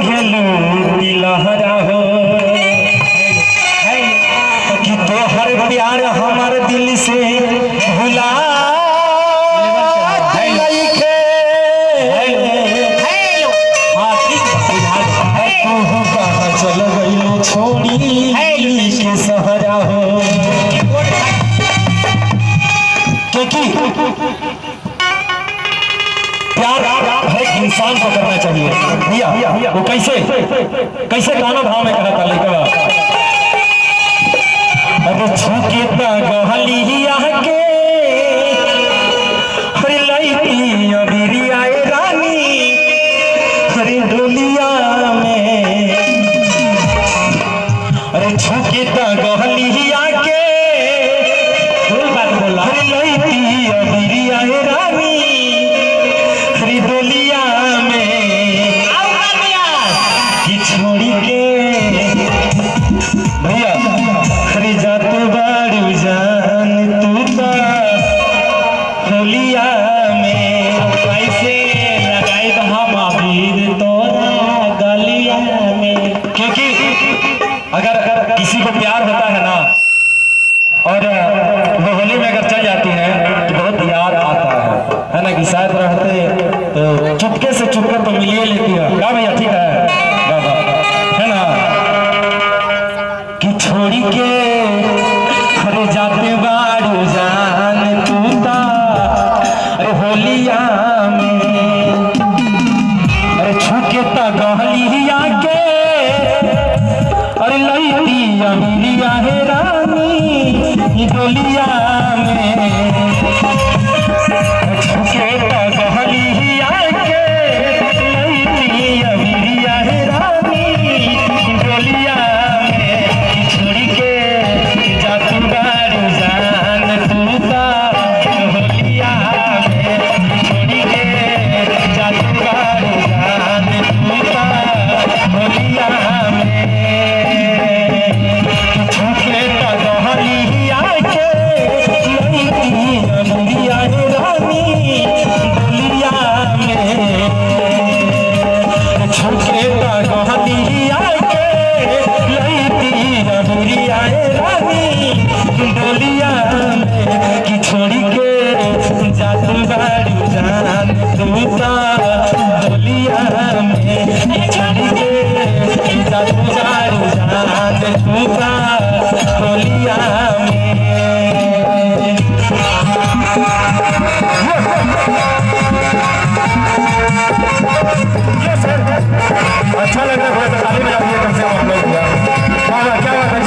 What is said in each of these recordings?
पेन्हलू तिलहरा हो कि तोहर प्यार हमार दिल से भुला चल गई छोड़ी के सहरा हो क्योंकि प्यार हर एक इंसान को करना चाहिए भैया। वो कैसे कैसे गाना भाव में कहा था लड़का अरे छुके गहलिया के हरे लईकी अबीरी आए रानी हरे डोलिया में अरे छुके गहलिया के बात बोला हरे लईकी अबीरी आए रानी हरे डोलिया में कि छोड़ी के भैया हरी जात बारू जान तू होलिया में कैसे लगाई हम अबीर तोरा गलिया में क्योंकि अगर किसी को प्यार होता है ना और वो होली में अगर चल जाती है तो बहुत याद आता है ना कि शायद रहते तो चुपके से चुपके तो मिलिए लेती है क्या भैया ठीक है ना कि छोड़ी के हरे जाते बारू जान तू अरे होलिया में अरे छुके गहलिया के अरे लईती अमीरिया है रानी डोलिया में छुके गहलिया के लईती अमीरिया है रानी डोलिया में छोड़ी के जातू बारू जान तूता होलिया में छोड़ी के जातू बारू जान तूता होलिया में छुके गहलिया के लईती अमीरिया है रानी डोलिया में छुके गहलिया के लईती अमीरिया है रानी डोलिया में कि छोड़ी के जातू बारू जान तूता डोलिया में कि छोड़ी के जातू बारू जान तूता डोलिया में अच्छा लग रहा है ताली बजा दिए कम से कम लोग क्या बात है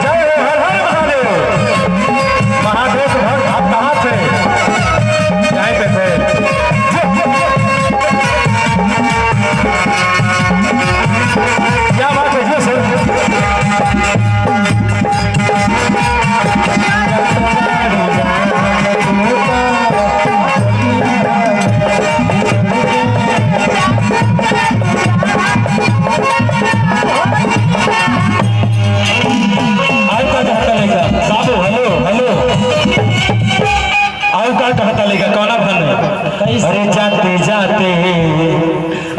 जय हो हर हर महादेव महादेव भक्त आप कहाँ थे यहीं पे थे क्या बात है सर अरे जाते जाते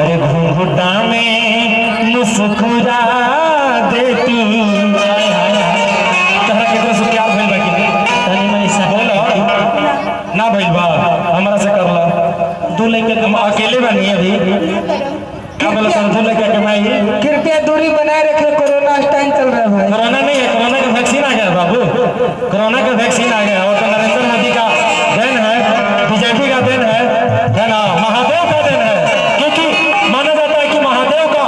अरे घूंघटा में मुस्कुरा दे तू तहरा के तरफ से क्या भइल बा कि तनी मनी सा बोलो ना भइल बा हमरा से करला दू लइका हम अकेले बनी अभी क्या बोला तुम दू लइका के माई कृपया दूरी बनाए रखें कोरोना टाइम चल रहा है कोरोना नहीं है कोरोना का वैक्सीन आ गया बाबू कोरोना का वैक्सीन आ गया और तो नरेंद्र मोदी का देन है बीजेपी का देन है ना महादेव का देन है क्योंकि माना जाता है कि महादेव का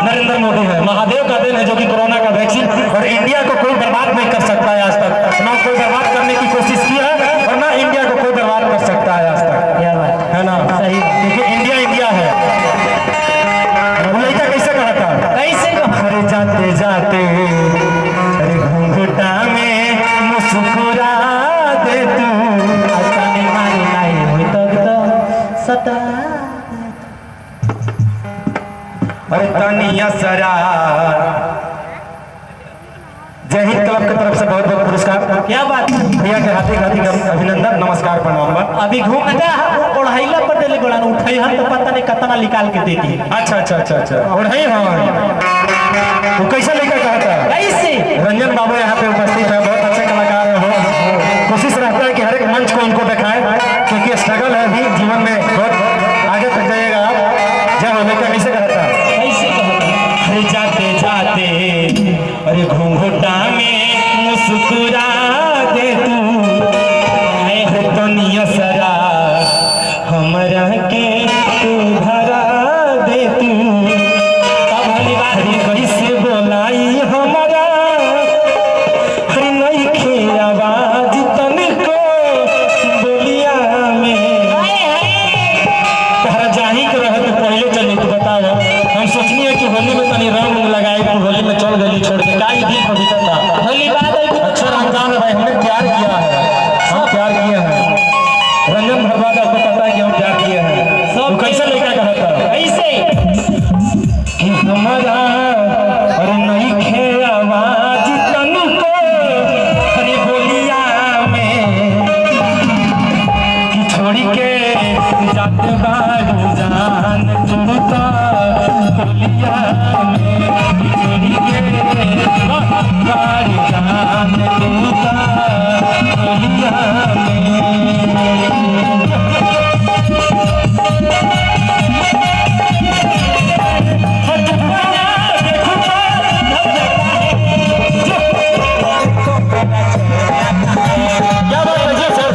नरेंद्र मोदी है महादेव का देन है जो कि कोरोना का वैक्सीन और इंडिया को कोई बर्बाद नहीं कर सकता है आज तक ना कोई बर्बाद करने की कोशिश की है और ना इंडिया को कोई बर्बाद कर सकता है आज तक है ना सही क्योंकि इंडिया इंडिया है लड़का कैसे कहा था कैसे अरे जाते जाते अरे घूंघटा में मुस्कुरा दे तू सता अरे तनिया सरा जय हिंद क्लब की तरफ से बहुत बहुत पुरस्कार। क्या बात भैया के हाथी हाथी अभिनंदन नमस्कार प्रणाम। अभी घूम ओढ़ाइला पर दिले गोड़ा उठा उठाई हम तो पता नहीं कितना निकाल के देती। अच्छा अच्छा अच्छा अच्छा और है हाँ तो कैसे लेकर कहता कैसे? रंजन बाबू यहाँ पे उपस्थित है, बहुत अच्छे कलाकार है वो। कोशिश रहता है कि हर एक मंच को उनको दिखाएं, क्योंकि स्ट्रगल है अभी जीवन में, बहुत आगे तक जाइएगा आप। जब हमें क्या कैसे कहता कैसे कहता? अरे जाते जाते अरे घूंघटा में मुस्कुरा दे तू, है दुनिया सरा हमरा के तू भरा दे तू। तब हली बात अरे कैसे बोलाई हमारा अरे नहीं खे आवाज तनिको बोलिया में। तहरा जाही के रहे तो पहले चली तो बताओ, हम सोचनी है कि होली में तनी रंग लगाई तो होली में चल गई छोड़ के काई दिन पवित्र था। होली बात है। अच्छा रमजान है भाई, हमने प्यार किया है, हम प्यार किए हैं। रंजन भरवाद आपको पता है कि हम प्यार किए हैं। सब कैसे लेकर कहता कैसे? कि हमारा अरे नहीं खे आवाज तनिको अरे बोलिया में, कि छोड़ी के जात बारू जान तू तो बोलिया में, कि छोड़ी के बारू जान तू तो बोलिया में। क्या बात है जी सर?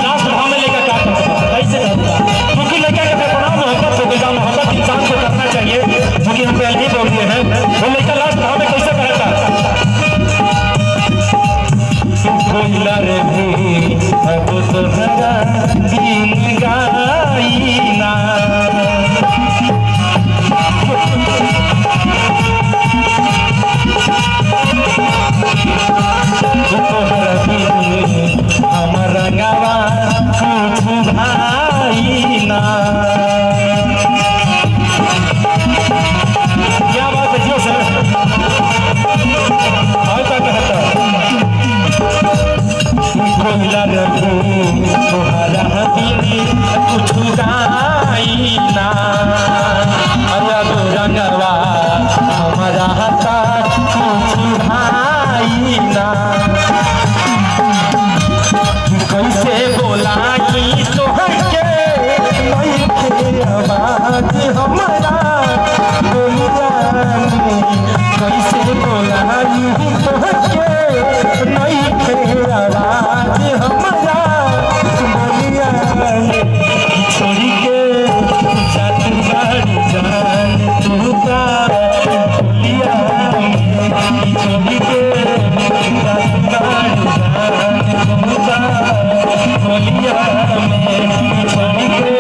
लास्ट भाव में लेकर क्या करता है? कैसे करता है? क्योंकि लेकर के बड़ा मोहब्बत हो गया, मोहब्बत इंसान को करना चाहिए, क्योंकि हम पहले ही बोल दिए हैं। वो लेकर लास्ट भाव में कैसे करता है? कोयला रे भी अब तो हरा दिन गाई ना, हमारा गावा कुछ भाई ना। क्या बात है जियो सर? और क्या कहता कोयला रखू तुम्हारा दिल कुछ गाई ना, अरे तो रंगवा हमारा हता कुछ भाई ना। कैसे बोलाई तोहके नहीं खे आवाज हमारा बोलिया में, कैसे बोलाई तोहके नहीं खे आवाज हमारा बोलिया में, छोड़ी के जात बारी जान तू का बोलिया में, छोड़ी के जात बारी जान तू का बोलिया में, छोड़ी के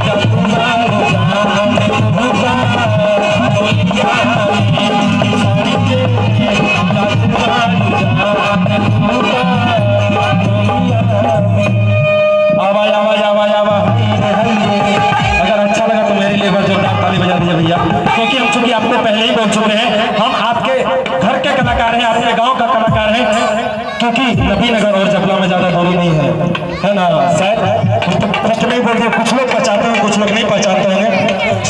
जात बारी जान तू का बोलिया में, छोड़ी के जात बारी जान तू का बोलिया में। आवाज आवाज आवाज आवाज। अगर अच्छा लगा तो मेरे लिए जोरदार ताली बजा दीजिए भैया, क्योंकि हम चूंकि आपने पहले ही बोल चुके हैं, हम आपके घर के कलाकार हैं, आपके गांव का कलाकार हैं, क्योंकि नबीनगर और जबला में ज्यादा दूरी नहीं है ना। शायद नहीं बोलते, कुछ लोग पहचानते हैं कुछ लोग नहीं पहचानते हैं।